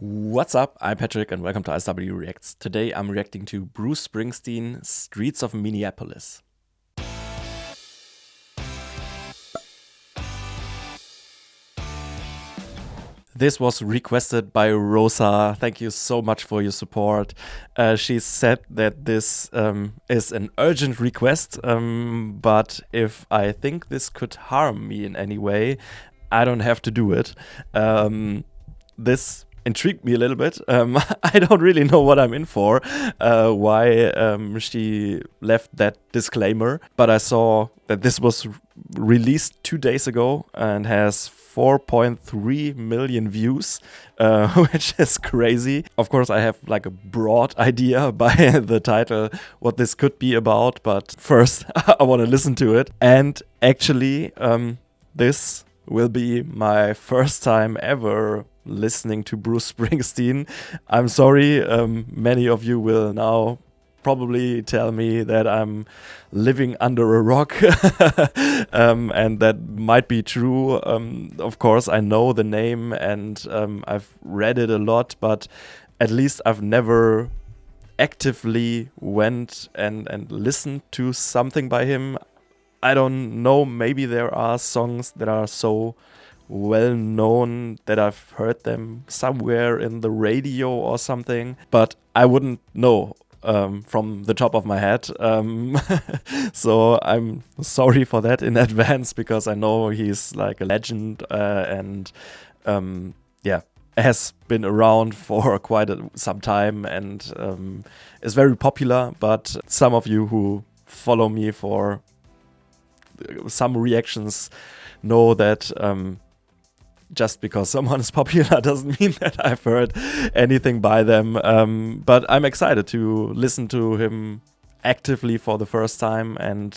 What's up? I'm Patrick and welcome to ISW Reacts. Today I'm reacting to Bruce Springsteen, Streets of Minneapolis. This was requested by Rosa. Thank you so much for your support. She said that this is an urgent request, but if I think this could harm me in any way, I don't have to do it. This intrigued me a little bit. I don't really know what I'm in for, why she left that disclaimer, but I saw that this was released 2 days ago and has 4.3 million views, which is crazy. Of course, I have like a broad idea by the title what this could be about, but first I want to listen to it. And actually, this will be my first time ever listening to Bruce Springsteen. I'm sorry, many of you will now probably tell me that I'm living under a rock, and that might be true. Of course, I know the name and I've read it a lot, but at least I've never actively went and listened to something by him. I don't know, maybe there are songs that are so well known that I've heard them somewhere in the radio or something, but I wouldn't know from the top of my head. So I'm sorry for that in advance, because I know he's like a legend and has been around for quite some time and is very popular. But some of you who follow me for some reactions know that just because someone is popular doesn't mean that I've heard anything by them. But I'm excited to listen to him actively for the first time, and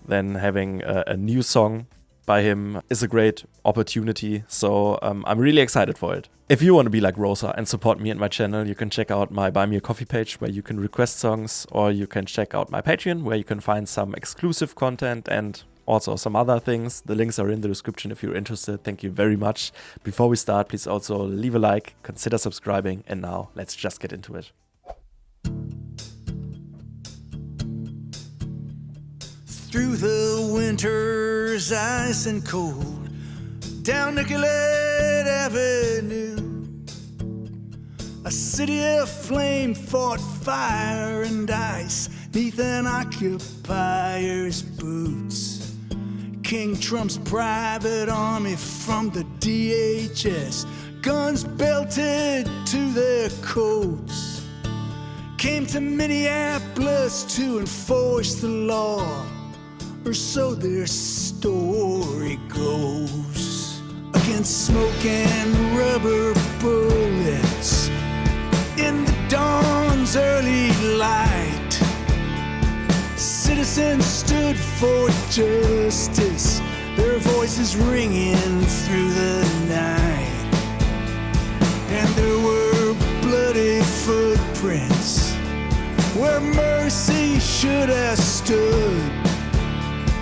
then having a new song by him is a great opportunity. So I'm really excited for it. If you want to be like Rosa and support me and my channel, you can check out my Buy Me a Coffee page where you can request songs, or you can check out my Patreon where you can find some exclusive content and also some other things. The links are in the description if you're interested. Thank you very much. Before we start, please also leave a like, consider subscribing, and now let's just get into it. Through the winter's ice and cold, down Nicollet Avenue, a city of flame fought fire and ice neath an occupier's boots. King Trump's private army from the DHS, guns belted to their coats, came to Minneapolis to enforce the law, or so their story goes. Against smoke and rubber bullets in the dawn's early light, citizens stood for justice, their voices ringing through the night. And there were bloody footprints where mercy should have stood,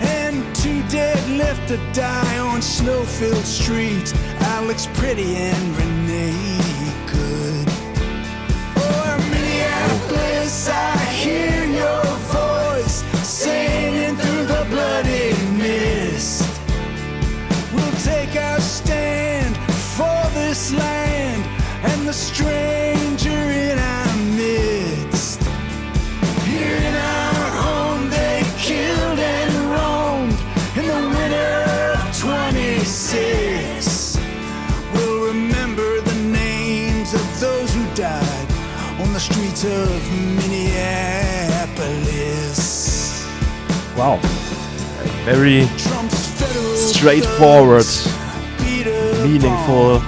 and 2 dead left to die on snow-filled streets, Alex Pretty and Renee Good. Oh, Minneapolis, I hear your voice singing through the bloody mist. We'll take our stand for this land and the stranger in our midst. Here in our home they killed and roamed in the winter of 26. We'll remember the names of those who died on the streets of Minneapolis. Wow, very straightforward, meaningful.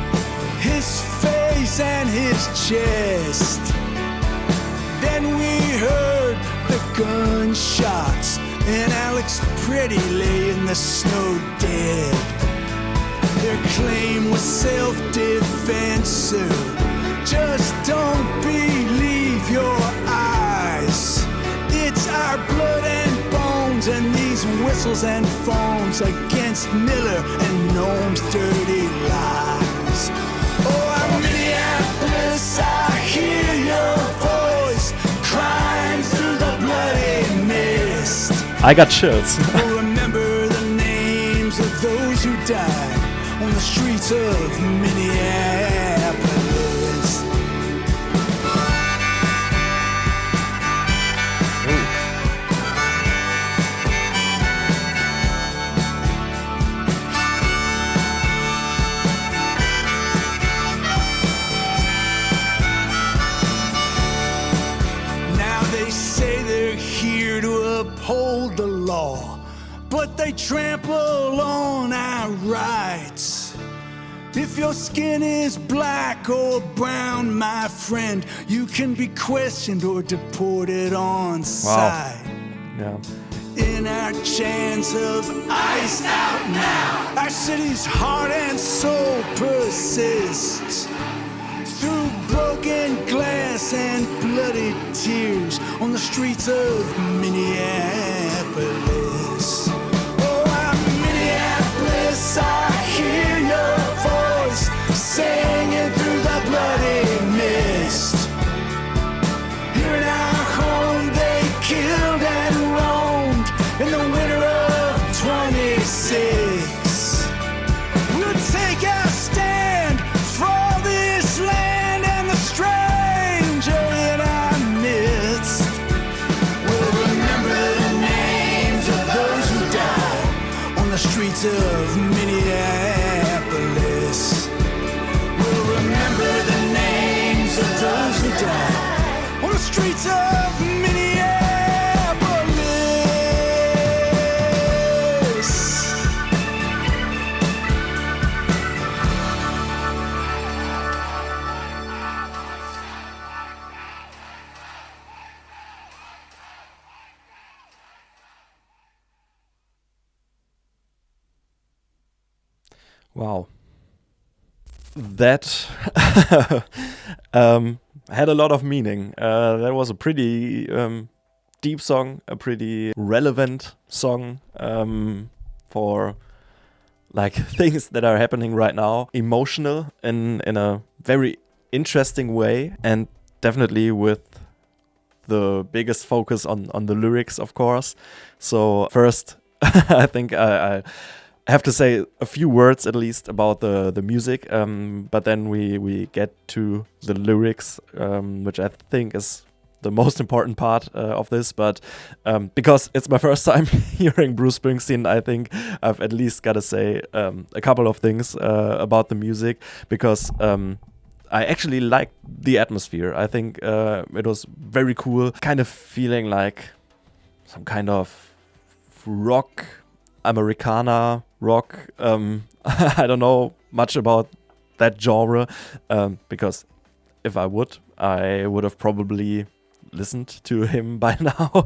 His face and his chest. Then we heard the gunshots, and Alex Pretty lay in the snow dead. Their claim was self-defense, sir. Just don't believe your eyes. It's our blood and bones, and these whistles and foams against Miller and Gnome's dirty lies. Oh, I'm Minneapolis. I got chills. We'll remember the names of those who died on the streets of Minneapolis. Now they say they're here to uphold the law, but they trample on our rights. If your skin is black or brown, my friend, you can be questioned or deported on sight. Yeah. In our chance of ice out now, our city's heart and soul persists. Through broken glass and bloody tears on the streets of Minneapolis. Oh, I'm Minneapolis, I hear your voice singing through the bloody mist. Here in our home they killed and roamed in the winter of 26. We'll take our stand for this land and the stranger in our midst. We'll remember the names of those who died on the streets of Minneapolis. We'll remember the names of those who died on the streets of Minneapolis. Wow. That had a lot of meaning. That was a pretty deep song, a pretty relevant song for like things that are happening right now. Emotional in a very interesting way, and definitely with the biggest focus on the lyrics, of course. So first, I think I have to say a few words at least about the music, but then we get to the lyrics, which I think is the most important part of this. But because it's my first time hearing Bruce Springsteen, I think I've at least got to say a couple of things about the music, because I actually liked the atmosphere. I think it was very cool, kind of feeling like some kind of rock, Americana rock. I don't know much about that genre, because if I would have probably listened to him by now.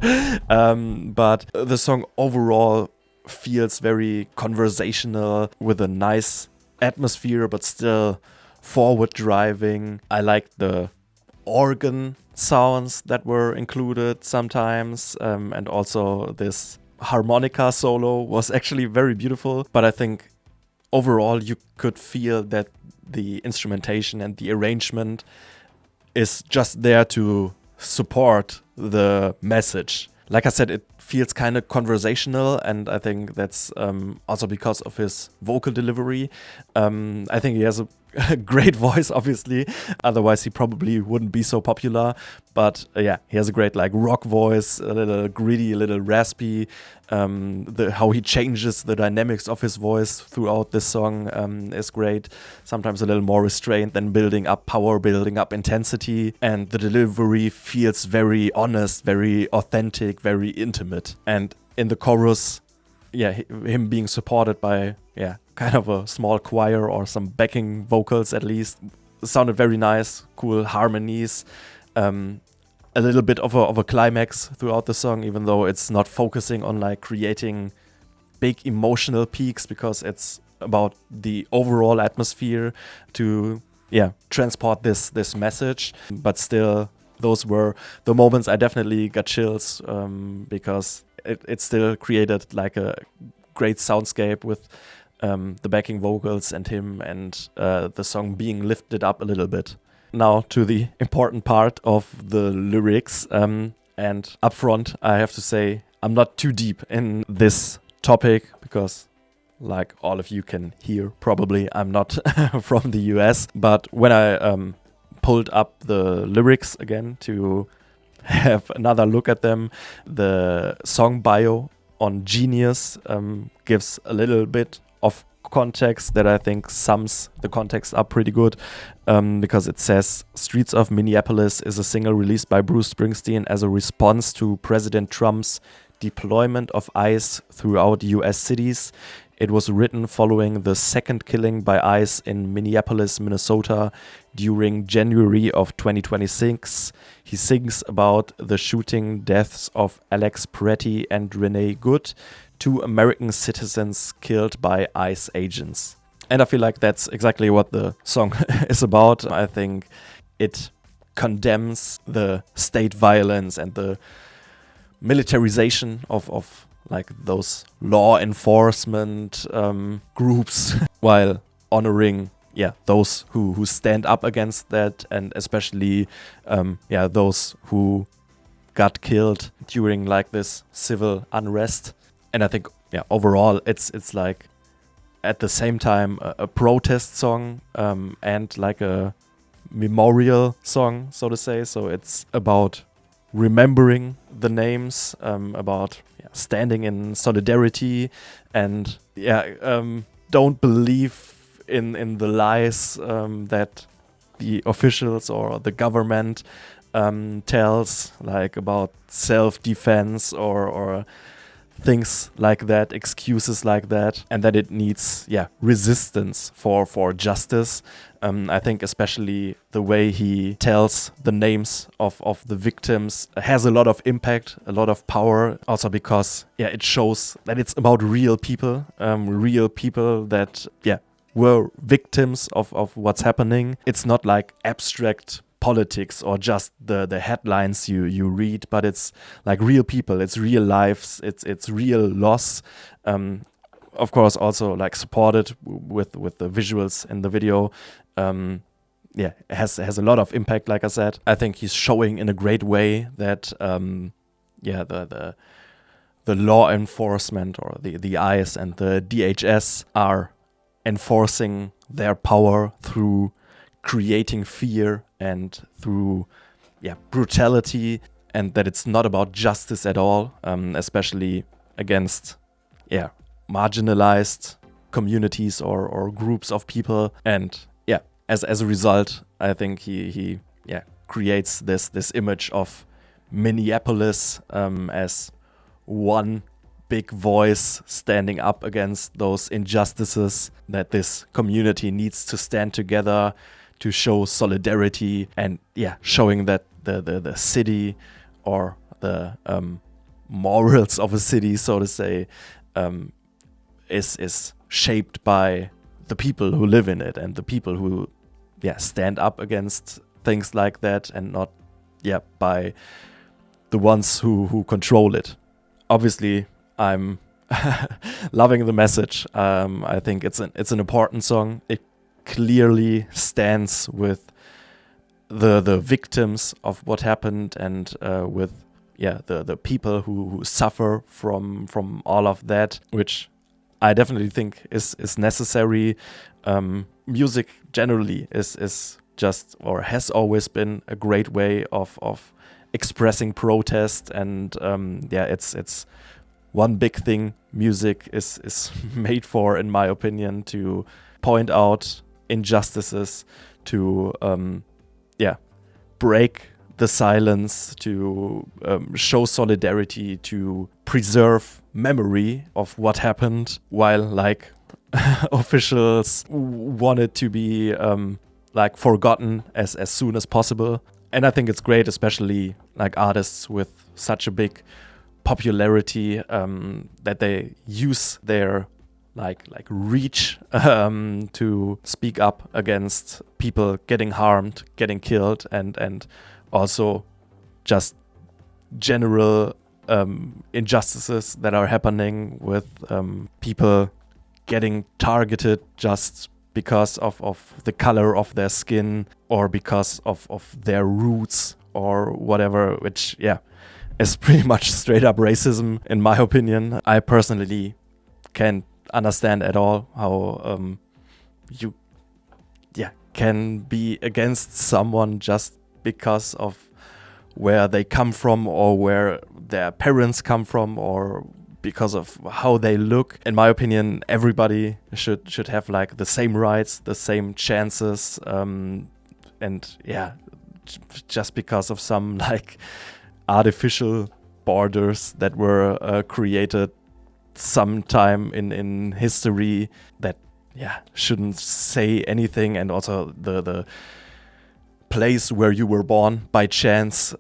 But the song overall feels very conversational, with a nice atmosphere, but still forward driving. I like the organ sounds that were included sometimes, and also this harmonica solo was actually very beautiful. But I think overall you could feel that the instrumentation and the arrangement is just there to support the message. Like I said, it feels kind of conversational, and I think that's also because of his vocal delivery. I think he has a great voice, obviously, otherwise he probably wouldn't be so popular. But yeah, he has a great like rock voice, a little gritty, a little raspy. How he changes the dynamics of his voice throughout this song is great. Sometimes a little more restrained, then building up power, building up intensity, and the delivery feels very honest, very authentic, very intimate. And in the chorus, yeah, him being supported by kind of a small choir or some backing vocals at least, sounded very nice, cool harmonies. A little bit of a climax throughout the song, even though it's not focusing on like creating big emotional peaks, because it's about the overall atmosphere to transport this message. But still, those were the moments I definitely got chills, because it still created like a great soundscape with the backing vocals and him, and the song being lifted up a little bit. Now to the important part of the lyrics, and up front I have to say I'm not too deep in this topic because, like all of you can hear, probably I'm not from the US. But when I pulled up the lyrics again to have another look at them, the song bio on Genius gives a little bit of context that I think sums the context up pretty good, because it says Streets of Minneapolis is a single released by Bruce Springsteen as a response to President Trump's deployment of ICE throughout US cities. It was written following the second killing by ICE in Minneapolis, Minnesota during January of 2026. He sings about the shooting deaths of Alex Peretti and Renee Good, 2 American citizens killed by ICE agents. And I feel like that's exactly what the song is about. I think it condemns the state violence and the militarization of like those law enforcement groups while honoring those who stand up against that, and especially those who got killed during like this civil unrest. And I think overall it's like at the same time a protest song and like a memorial song, so to say. So it's about remembering the names, about standing in solidarity, and don't believe in the lies that the officials or the government tells, like about self-defense or things like that, excuses like that, and that it needs resistance for justice. I think especially the way he tells the names of the victims has a lot of impact, a lot of power, also because it shows that it's about real people that were victims of what's happening. It's not like abstract politics or just the headlines you read, but it's like real people, it's real lives, it's real loss. Of course, also like supported with the visuals in the video. It has a lot of impact. Like I said, I think he's showing in a great way that the law enforcement or the ICE and the DHS are enforcing their power through creating fear and through brutality, and that it's not about justice at all, especially against marginalized communities or groups of people. And as a result, I think he creates this image of Minneapolis as one big voice standing up against those injustices, that this community needs to stand together to show solidarity, and showing that the city or the morals of a city, so to say, is shaped by the people who live in it and the people who stand up against things like that, and not by the ones who control it. Obviously, I'm loving the message. I think it's an important song. It clearly stands with the victims of what happened, and with the people who suffer from all of that, which I definitely think is necessary. Music generally is just, or has always been, a great way of expressing protest, and it's one big thing music is made for, in my opinion, to point out injustices, to break the silence, to show solidarity, to preserve memory of what happened, while like officials wanted to be forgotten as soon as possible. And I think it's great, especially like artists with such a big popularity, that they use their like reach to speak up against people getting harmed, getting killed, and also just general injustices that are happening with people getting targeted just because of the color of their skin, or because of their roots or whatever, which is pretty much straight up racism, in my opinion. I personally can't understand at all how you can be against someone just because of where they come from or where their parents come from or because of how they look. In my opinion, everybody should have like the same rights, the same chances, and just because of some like artificial borders that were created sometime in history that shouldn't say anything, and also the place where you were born by chance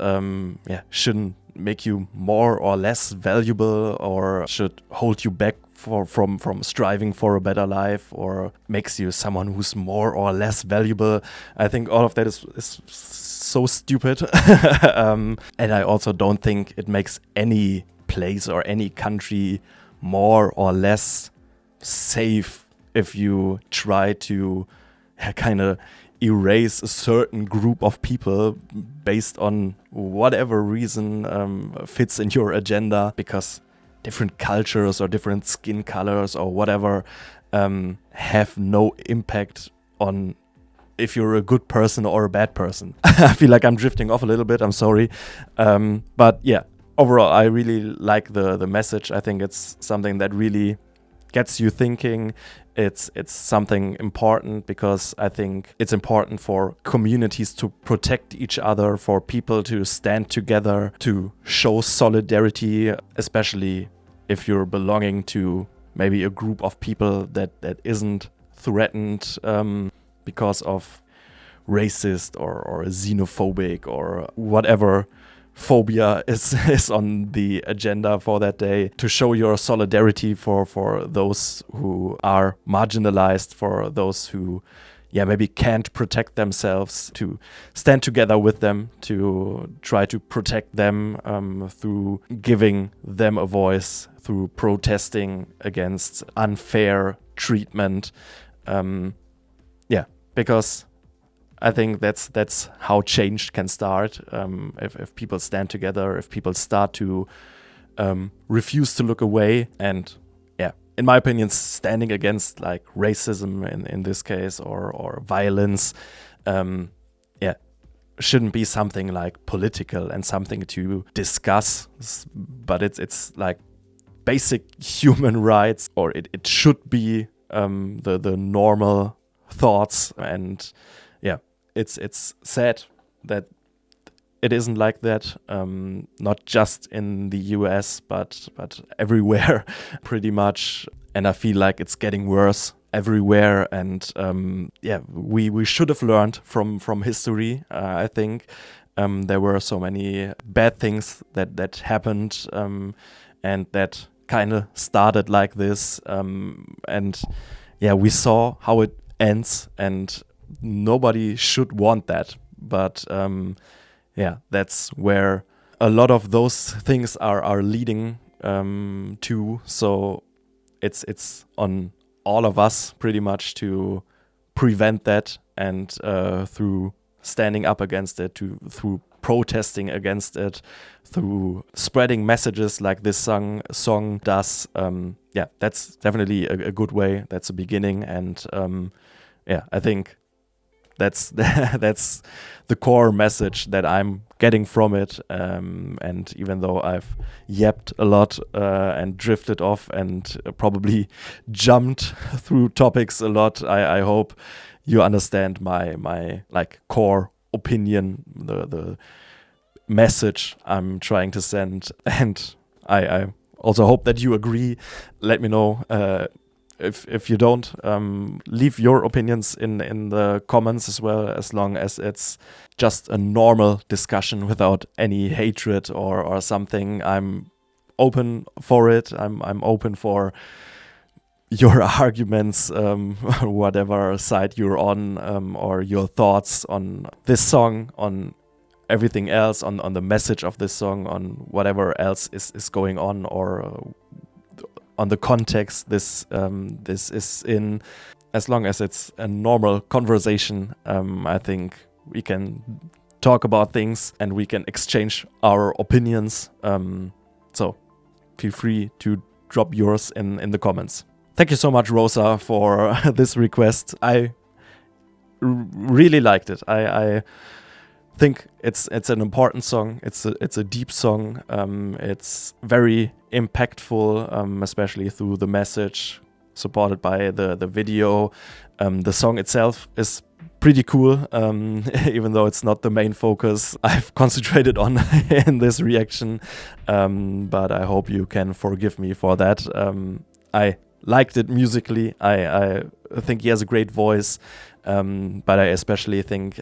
shouldn't make you more or less valuable or should hold you back from striving for a better life or makes you someone who's more or less valuable. I think all of that is so stupid. And I also don't think it makes any place or any country more or less safe if you try to kind of erase a certain group of people based on whatever reason fits in your agenda, because different cultures or different skin colors or whatever have no impact on if you're a good person or a bad person. I feel like I'm drifting off a little bit, I'm sorry. But yeah, overall, I really like the message. I think it's something that really gets you thinking. It's something important because I think it's important for communities to protect each other, for people to stand together, to show solidarity, especially if you're belonging to maybe a group of people that isn't threatened because of racist or xenophobic or whatever phobia is on the agenda for that day, to show your solidarity for those who are marginalized, for those who maybe can't protect themselves, to stand together with them, to try to protect them through giving them a voice, through protesting against unfair treatment. Because I think that's how change can start. If people stand together, if people start to refuse to look away, and in my opinion, standing against like racism in this case or violence, shouldn't be something like political and something to discuss, but it's like basic human rights, or it should be the normal thoughts. And it's sad that it isn't like that, not just in the US, but everywhere pretty much. And I feel like it's getting worse everywhere. And we should have learned from history. I think there were so many bad things that happened, and that kind of started like this. And we saw how it ends, and nobody should want that. But that's where a lot of those things are leading to. So it's on all of us pretty much to prevent that, and through standing up against it, through protesting against it, through spreading messages like this song does. That's definitely a good way. That's a beginning. And I think that's the core message that I'm getting from it. And even though I've yapped a lot and drifted off and probably jumped through topics a lot, I hope you understand my like core opinion, the message I'm trying to send. And I also hope that you agree. Let me know if you don't. Leave your opinions in the comments as well, as long as it's just a normal discussion without any hatred or something. I'm open for it. I'm open for your arguments, whatever side you're on, or your thoughts on this song, on everything else, on the message of this song, on whatever else is going on, or on the context this is in. As long as it's a normal conversation, I think we can talk about things and we can exchange our opinions. So feel free to drop yours in the comments. Thank you so much, Rosa, for this request. I really liked it. I think it's an important song. It's a deep song. It's very impactful, especially through the message, supported by the video. The song itself is pretty cool, even though it's not the main focus I've concentrated on in this reaction. But I hope you can forgive me for that. I liked it musically. I think he has a great voice, but I especially think,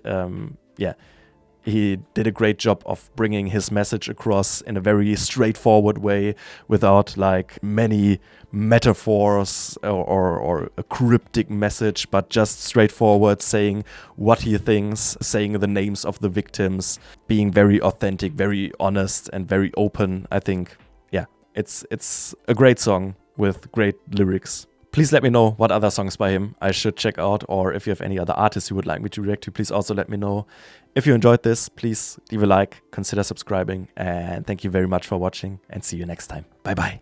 he did a great job of bringing his message across in a very straightforward way, without like many metaphors or a cryptic message, but just straightforward, saying what he thinks, saying the names of the victims, being very authentic, very honest, and very open. I think, it's a great song with great lyrics. Please let me know what other songs by him I should check out, or if you have any other artists you would like me to react to, please also let me know. If you enjoyed this, please leave a like, consider subscribing, and thank you very much for watching, and see you next time. Bye bye.